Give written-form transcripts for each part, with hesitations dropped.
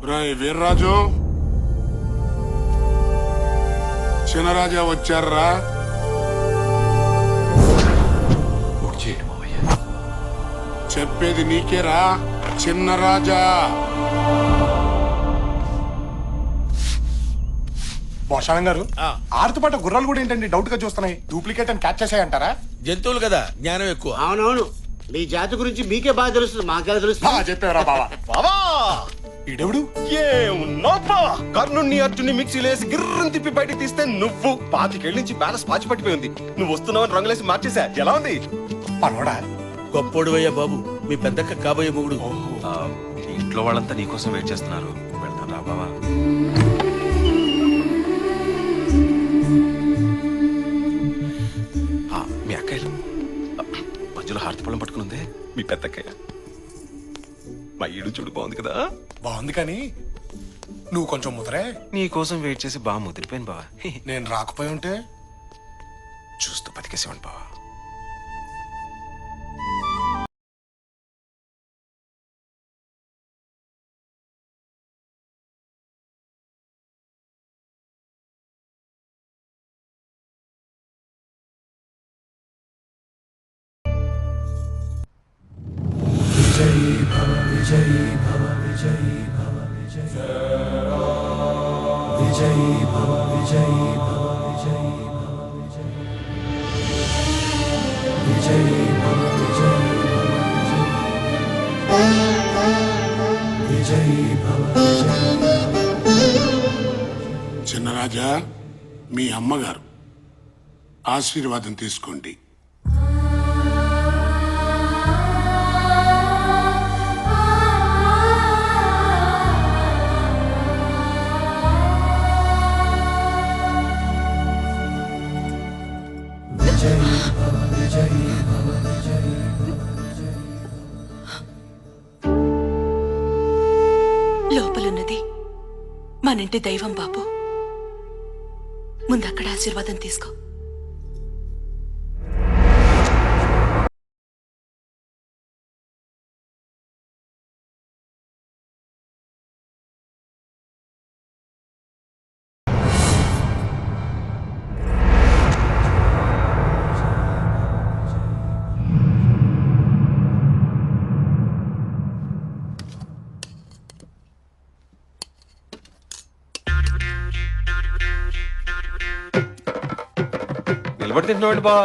రాయ్ వీర్రాజు, చిన్నరాజా వచ్చారా? చెప్పేది నీకేరా చిన్నరాజా. భోషాణం గారు, ఆరుతో పాటు గుర్రాలు కూడా ఏంటండి డౌట్ గా చూస్తున్నాయి? డూప్లికేట్ అని క్యాచ్ చేసాయంటారా? జంతువులు కదా, జ్ఞానం ఎక్కువ. అవునవును, మీ జాతి గురించి మీకే బాగా తెలుస్తుంది, మాకెలా తెలుస్తుంది? చెప్పారా బావా? బావా ఈడెవడు? కర్ణుని అర్జున్ని మిక్సీలేసి గిర్రని తిప్పి బయటికి తీస్తే నువ్వు 25 ఏళ్ళ నుంచి బ్యాలెన్స్ పాచి పట్టిపోయి ఉంది. నువ్వు వస్తున్నావని రంగులేసి మార్చేసా. ఎలా ఉంది? పనోడా? గొప్పోడువయ్యా బాబు, మీ పెద్దక్క కాబోయే మొగుడు. ఇంట్లో వాళ్ళంతా నీకోసం వెయిట్ చేస్తున్నారు. వెళ్తాను రా బావా. మీ అక్కయ్య మధ్యలో హారతి పొలం పట్టుకునుందే మీ పెద్దక్కయ్య. మా ఈడు చూడు బాగుంది కదా? బాగుంది, కానీ నువ్వు కొంచెం ముదరే. నీ కోసం వెయిట్ చేసి బాగా ముదిరిపోయాను బావా. నేను రాకపోయి ఉంటే చూస్తూ బతికేసేవాడి బావా. చిన్నరాజా, మీ అమ్మగారు ఆశీర్వాదం తీసుకోండి. లోపలున్నది మనింటి దైవం బాబు. ముందక్కడ ఆశీర్వాదం తీసుకో. నిలబడి తింటున్నాడు బావా.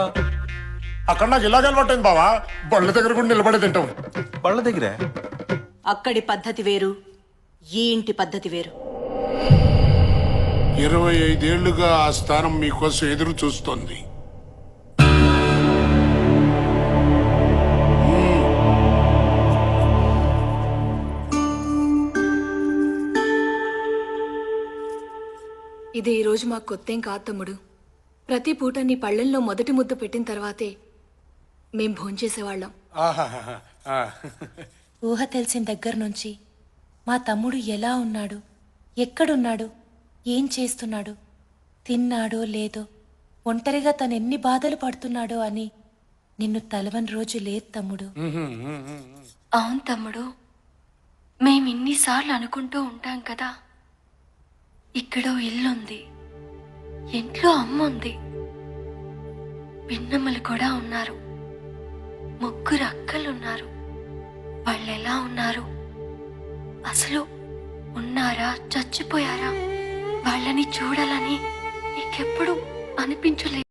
అక్కడ నాకు ఇలాగ అలవాటైంది బావా. బళ్ళ దగ్గర కూడా నిలబడే తింటాం. వాళ్ళ దగ్గర అక్కడి పద్ధతి వేరు, ఈ ఇంటి పద్ధతి వేరు. 25 ఏళ్లుగా ఆ స్థానం మీకోసం ఎదురు చూస్తోంది. ఇది ఈ రోజు మాకు కొత్తేం కాదు తమ్ముడు. ప్రతి పూట నీ పళ్ళెంలో మొదటి ముద్ద పెట్టిన తర్వాతే మేం భోంచేసేవాళ్ళం. ఊహ తెలిసిన దగ్గర నుంచి మా తమ్ముడు ఎలా ఉన్నాడు, ఎక్కడున్నాడు, ఏం చేస్తున్నాడు, తిన్నాడో లేదో, ఒంటరిగా తను ఎన్ని బాధలు పడుతున్నాడో అని నిన్ను తలవని రోజు లేదు తమ్ముడు. అవును తమ్ముడు, మేమిన్నిసార్లు అనుకుంటూ ఉంటాం కదా, ఇక్కడో ఇల్లుంది, ఇంట్లో అమ్ముంది, పిన్నమ్మలు కూడా ఉన్నారు, 3 అక్కలున్నారు. వాళ్ళెలా ఉన్నారు, అసలు ఉన్నారా చచ్చిపోయారా, వాళ్ళని చూడాలని నీకెప్పుడు అనిపించలేదు.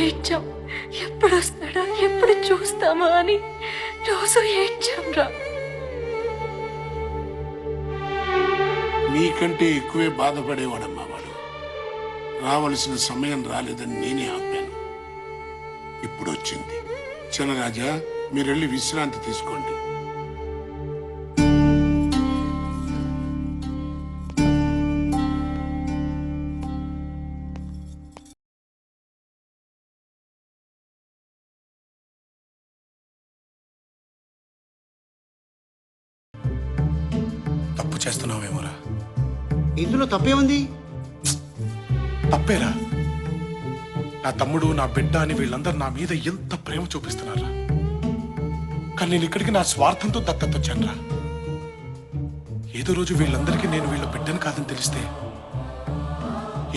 ఏడ్చాం, ఎప్పుడు వస్తాడా, ఎప్పుడు చూస్తామా అని రోజు ఏడ్చాం రా. మీకంటే ఎక్కువే బాధపడేవాడమ్మా వాడు. రావలసిన సమయం రాలేదని నేనే ఆపాను. ఇప్పుడు వచ్చింది. చిన్నరాజా, మీరు వెళ్ళి విశ్రాంతి తీసుకోండి. తప్పు చేస్తున్నావేమోరా. ఇందులో తప్పేముంది? తప్పేరా. నా తమ్ముడు, నా బిడ్డ అని వీళ్ళందరూ నా మీద ఎంత ప్రేమ చూపిస్తున్నారా. కానీ నేను ఇక్కడికి నా స్వార్థంతో దత్తత వచ్చానురా. ఏదో రోజు వీళ్ళందరికీ నేను వీళ్ళ బిడ్డను కాదని తెలిస్తే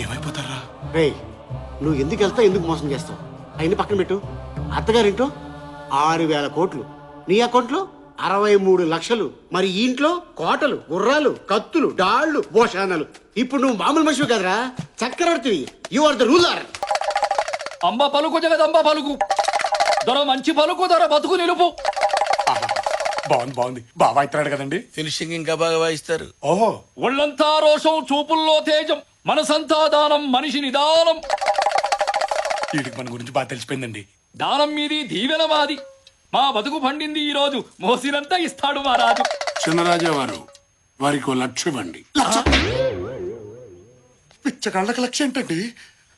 ఏమైపోతారా? రేయ్, నువ్వు ఎందుకు వెళ్తావు, ఎందుకు మోసం చేస్తావు? అయిన పక్కన పెట్టు. అత్తగారింట్లో 6,000 కోట్లు, నీ అకౌంట్లో 63 లక్షలు. మరి ఈ ఇంట్లో కోటలు, గుర్రాలు, కత్తులు, డాళ్లు, భోషానాలు. ఇప్పుడు నువ్వు మామూలు మనిషి కదరా, చక్రవర్తివి. You are the ruler. Amba పలుకు జగదంబ పలుకు, దొర మంచి పలుకు, దొర బతుకు నిలుపు. ఆహా, బాగుంది బాగా ఇస్తున్నాడు కదండి. ఫినిషింగ్ ఇంకా బాగా వాయిస్తారు. ఓహో, ఒళ్ళంతా రోషం, చూపుల్లో తేజం, మనసంతా దానం, మనిషి నిదానం. వీడికి మన గురించి బాగా తెలిసిపోయిందండి. దానం మీది, దీవెన మాది. మా బతుకు పండింది ఈ రోజు, మోసినంతా ఇస్తాడు మా రాజు. చిన్నరాజా వారు వారికి 1,00,000 ఇవ్వండి. పిచ్చగాళ్ళకి లక్ష్యం ఏంటండి?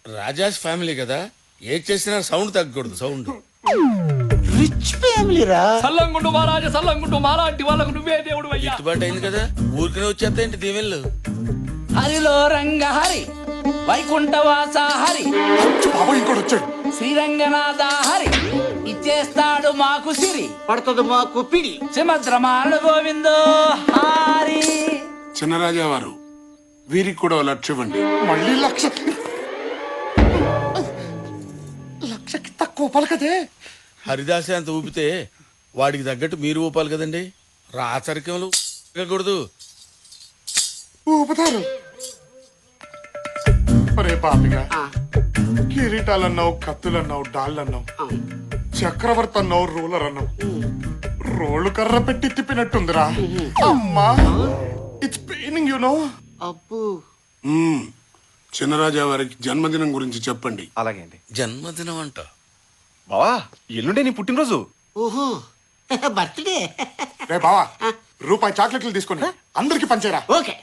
రాజాస్ ఫ్యామిలీ కదా, ఏం చేసినా సౌండ్ తగ్గకూడదు. సౌండ్ రిచ్ ఫ్యామిలీ రా. సల్లంగుండు మా రాజా, సల్లంగుండు మాలాంటి వాళ్ళకు నువ్వే దేవుడు అయ్యా. గిట్టుబాటు అయింది కదా, ఊరికనే వచ్చేస్తాయండి దీవెళ్ళు. హరిలో రంగ హరి, వైకుంఠవాస హరి, బాబు ఇంకోటి వచ్చాడు. శ్రీరంగనాథ హరి, ఇచ్చేస్తాడు మాకు సిరి. పడుతుంది మాకు పిడి. సుమద్రమాల గోవిందో హరి. చిన్నరాజా వారు వీరికి కూడా 1,00,000 ఇవ్వండి. మళ్ళీ లక్షకి తక్కువ పలకదే. హరిదాసే అంత ఊపితే వాడికి తగ్గట్టు మీరు ఊపాలి కదండి. రాచరికములు కూడదు. ఊపుతారు. ఒరే పాపిగా, కిరీటాలన్నావు, కత్తులన్నావు, డాళ్ళన్నావు, చక్రవర్తి అన్నావు, రూలర్ అన్నావు. రోళ్ళు కర్ర పెట్టి తిప్పినట్టుందిరా. అమ్మా, ఇట్స్ పెయినింగ్ యు నో. అబ్బు, చిన్నరాజా వారికి జన్మదినం గురించి చెప్పండి. అలాగే అండి. జన్మదినం అంట. బావా, ఎల్లుండే నీ పుట్టినరోజు. ఓహో, బర్త్డే. రే బావా, రూపాయి చాక్లెట్లు తీసుకొని అందరికి పంచేరా. ఓకే.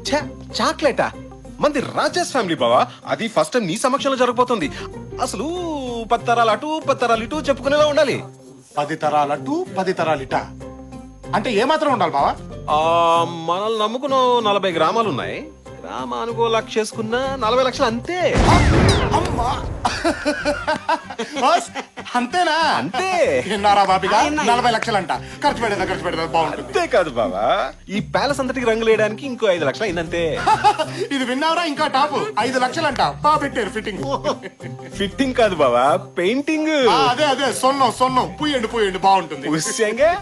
ఛే, చాక్లెటా? మంది రాజాస్ ఫ్యామిలీ బావా, అది ఫస్ట్ టైం నీ సమక్షంలో జరగబోతుంది. అసలు 10 తరాలు అటు 10 తరాలు ఇటు చెప్పుకునేలా ఉండాలి. 10 తరాలటు 10 తరాలిట అంటే ఏమాత్రం ఉండాలి బావా? మనల్ని నమ్ముకున్న 40 గ్రామాలు ఉన్నాయి. గ్రామానుకో 1,00,000 చేసుకున్న 40 లక్షలు అంతే. అమ్మా, బాస్, అంతేనా? అంతే. విన్నారా బాబిగా, 40 లక్షలంట. ఖర్చు పెడదా బాగుంటుంది. అంతే కాదు బావా, ఈ ప్యాలెస్ అంతటికి రంగులు వేయడానికి ఇంకో 5 లక్షలు అయిందంతే. ఇది విన్నారా? ఇంకా టాప్ 5 లక్షలంట. బా పెట్టారు ఫిట్టింగ్. ఫిట్టింగ్ కాదు బావా, పెయింటింగ్. అదే సొన్నం పూయండి బాగుంటుంది. ఉస్యంగా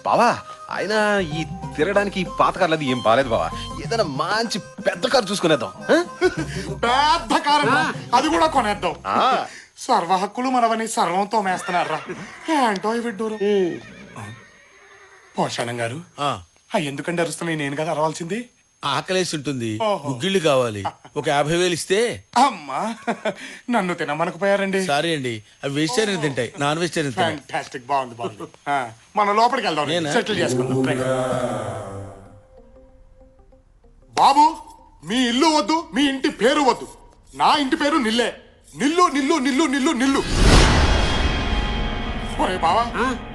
బావా, ఆయన ఈ తిరగడానికి పాత కార్లు అది ఏం బాలేదు బావా. ఏదైనా మంచి పెద్ద కారు చూసుకునేద్దాం. పెద్ద కారు, అది కూడా కొనేద్దాం. సర్వ హక్కులు మనవని సర్వంతో మేస్తున్నారా? ఏంటో ఈ విడ్డూరు. పోషాణం గారు, ఎందుకంటే అరుస్తున్నాయి? నేను కదా అరవాల్సింది. ఆకలేసి ఉంటుంది, ఓహో. గుగ్గిళ్ళు కావాలి. ఒక 50,000 ఇస్తే. అమ్మా, నన్ను తినమనకపోయారండి. సారీ అండి, అవి వెజిటేరియన్ తింటాయి, నాన్ వెజిటేరియన్ తింటాయి. ఫ్యాంటాస్టిక్, బాగుంది. మనం లోపలికి వెళ్దాం, నేనా? సెటిల్ చేసుకుందాం. బాబు, మీ ఇల్లు వద్దు, మీ ఇంటి పేరు వద్దు. నా ఇంటి పేరు నిల్లే. నిల్లు. ఒరే బావా,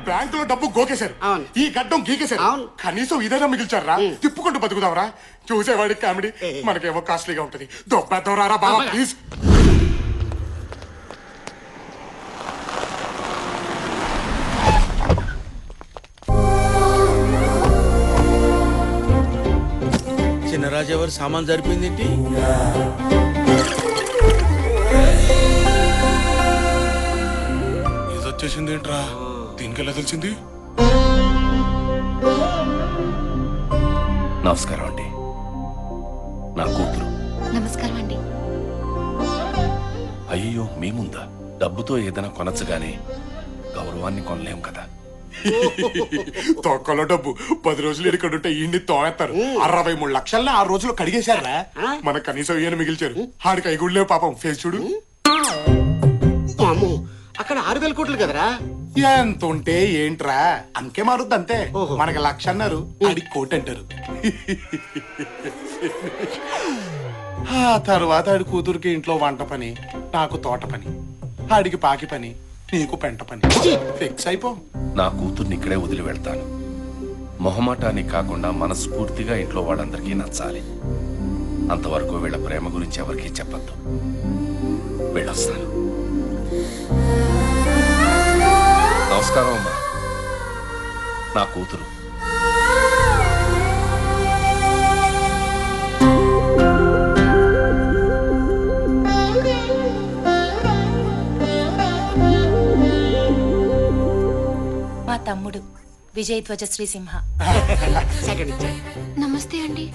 బ్యాంకులో డబ్బు గోకేశారు, అవును. ఈ గడ్డం గీకేశారు. అవును. కనీసం ఇదేనా మిగిల్చారా? తిప్పుకుంటూ బతుకుదాంరా. చూసేవాడికి కామెడీ, మనకేమో కాస్ట్లీగా ఉంటది. దొబ్బేద్దాం రారా బావా, ప్లీజ్. చిన్నరాజా వారి సామాన్ సరిపోయింది ఏంటి? ఇది వచ్చేసింది ఏంట్రా? దీనికెలా తెలిసింది? నమస్కారం అండి. నా కూతురు. నమస్కారం అండి. అయ్యో, మీ ముందా? డబ్బుతో ఏదైనా కొనచ్చు గానీ గౌరవాన్ని కొనలేం కదా. తొక్కలో డబ్బు 10 రోజులు ఇక్కడ ఉంటే ఈ తోమేస్తారు. 63 లక్షల్ని 6 రోజులు కడిగేశారా? మనకు కనీసం ఈయన మిగిల్చారు. ఆడికి ఐగుళ్ళే పాపం. ఫేస్ చూడు. అమ్మో, అక్కడ 6,000 కోట్లు కదరా. ఎంత ఉంటే ఏంట్రా, అంకే మారుద్ది అంతే. ఓహో. మనకి 1,00,000 అన్నారు, ఆడికి 1,00,000 అంటారు. ఆ తర్వాత ఆడి కూతురికి ఇంట్లో వంట పని, నాకు తోట పని, ఆడికి పాకి పని, నీకు పెంట పని. ఫిక్స్ అయిపో. నా కూతుర్ని ఇక్కడే వదిలి వెళ్తాను. మొహమాటానికి కాకుండా మనస్ఫూర్తిగా ఇంట్లో వాళ్ళందరికీ నచ్చాలి. అంతవరకు వీళ్ళ ప్రేమ గురించి ఎవరికీ చెప్పద్దు. వెళ్ళొస్తాను. నమస్కారం. నమస్కారం అమ్మా. నా కూతురు. మా తమ్ముడు విజయ్ ధ్వజశ్రీ సింహ. సెకండ్ ఇచ్చే. నమస్తే అండి.